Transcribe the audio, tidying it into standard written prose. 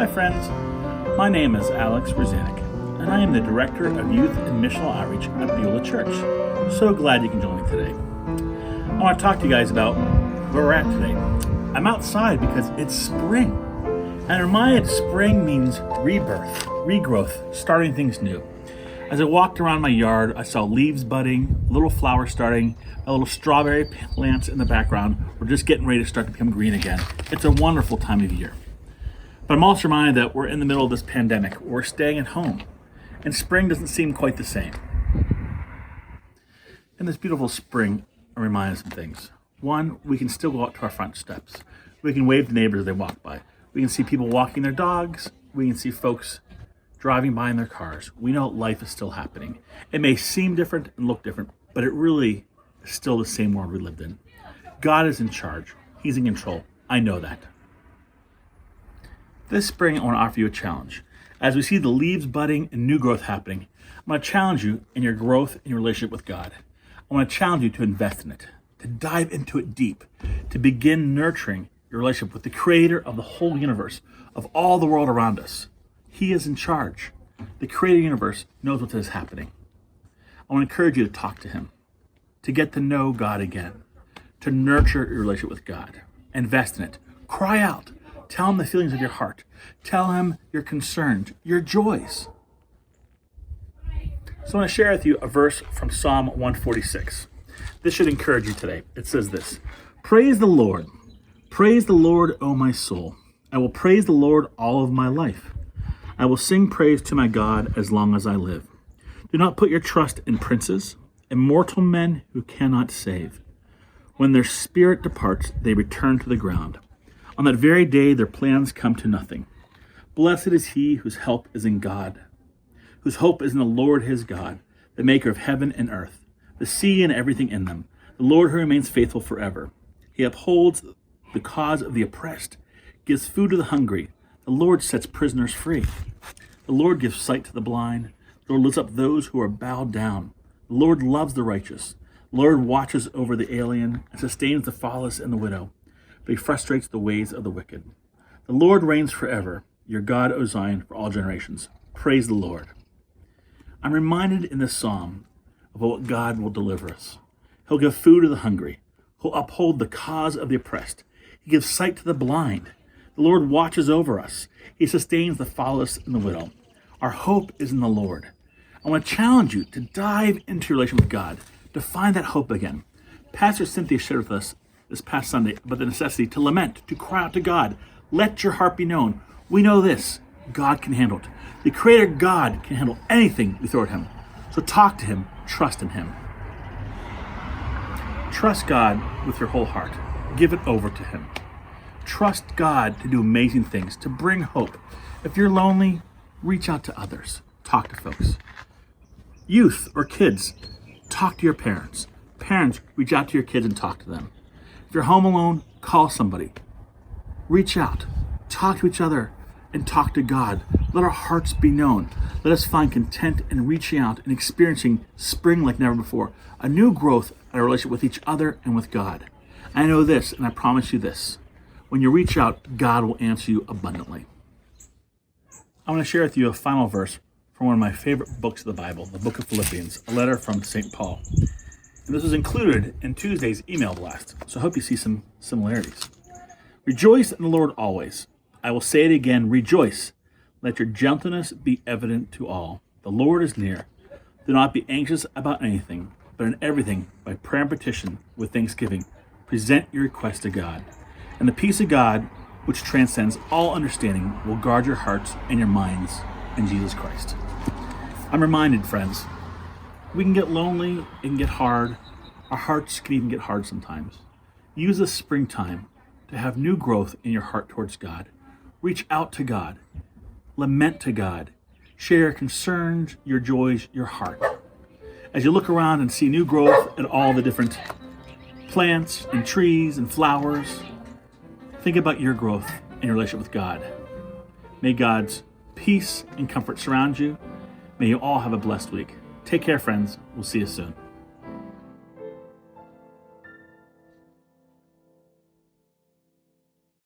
Hi friends, my name is Alex Rosanek, and I am the Director of Youth and Missional Outreach at Beulah Church. So glad you can join me today. I want to talk to you guys about where we're at today. I'm outside because it's spring, and in my spring means rebirth, regrowth, starting things new. As I walked around my yard, I saw leaves budding, little flowers starting, a little strawberry plants in the background were just getting ready to start to become green again. It's a wonderful time of year. But I'm also reminded that we're in the middle of this pandemic. We're staying at home, and spring doesn't seem quite the same. In this beautiful spring, I'm reminded of some things. One, we can still go out to our front steps. We can wave to neighbors as they walk by. We can see people walking their dogs. We can see folks driving by in their cars. We know life is still happening. It may seem different and look different, but it really is still the same world we lived in. God is in charge. He's in control. I know that. This spring, I want to offer you a challenge. As we see the leaves budding and new growth happening, I'm going to challenge you in your growth in your relationship with God. I want to challenge you to invest in it, to dive into it deep, to begin nurturing your relationship with the creator of the whole universe, of all the world around us. He is in charge. The creator of the universe knows what is happening. I want to encourage you to talk to him, to get to know God again, to nurture your relationship with God. Invest in it. Cry out. Tell him the feelings of your heart. Tell him your concerns, your joys. So I want to share with you a verse from Psalm 146. This should encourage you today. It says this: Praise the Lord, O my soul. I will praise the Lord all of my life. I will sing praise to my God as long as I live. Do not put your trust in princes, immortal men who cannot save. When their spirit departs, they return to the ground. On that very day, their plans come to nothing. Blessed is he whose help is in God, whose hope is in the Lord his God, the maker of heaven and earth, the sea and everything in them, the Lord who remains faithful forever. He upholds the cause of the oppressed, gives food to the hungry. The Lord sets prisoners free. The Lord gives sight to the blind. The Lord lifts up those who are bowed down. The Lord loves the righteous. The Lord watches over the alien and sustains the fatherless and the widow, but he frustrates the ways of the wicked. The Lord reigns forever, your God, O Zion, for all generations. Praise the Lord. I'm reminded in this psalm of what God will deliver us. He'll give food to the hungry. He'll uphold the cause of the oppressed. He gives sight to the blind. The Lord watches over us. He sustains the fatherless and the widow. Our hope is in the Lord. I want to challenge you to dive into your relationship with God, to find that hope again. Pastor Cynthia shared with us this past Sunday about the necessity to lament, to cry out to God. Let your heart be known. We know this: God can handle it. The Creator God can handle anything we throw at him. So talk to him, trust in him. Trust God with your whole heart. Give it over to him. Trust God to do amazing things, to bring hope. If you're lonely, reach out to others. Talk to folks. Youth or kids, talk to your parents. Parents, reach out to your kids and talk to them. If you're home alone, call somebody. Reach out. Talk to each other and talk to God. Let our hearts be known. Let us find content in reaching out and experiencing spring like never before. A new growth in our relationship with each other and with God. I know this, and I promise you this: when you reach out, God will answer you abundantly. I want to share with you a final verse from one of my favorite books of the Bible, the book of Philippians, a letter from St. Paul. And this was included in Tuesday's email blast, so I hope you see some similarities. Rejoice in the Lord always. I will say it again, rejoice. Let your gentleness be evident to all. The Lord is near. Do not be anxious about anything, but in everything, by prayer and petition, with thanksgiving, present your requests to God. And the peace of God, which transcends all understanding, will guard your hearts and your minds in Jesus Christ. I'm reminded, friends, we can get lonely, it can get hard. Our hearts can even get hard sometimes. Use this springtime to have new growth in your heart towards God. Reach out to God. Lament to God. Share your concerns, your joys, your heart. As you look around and see new growth in all the different plants and trees and flowers, think about your growth in your relationship with God. May God's peace and comfort surround you. May you all have a blessed week. Take care, friends. We'll see you soon.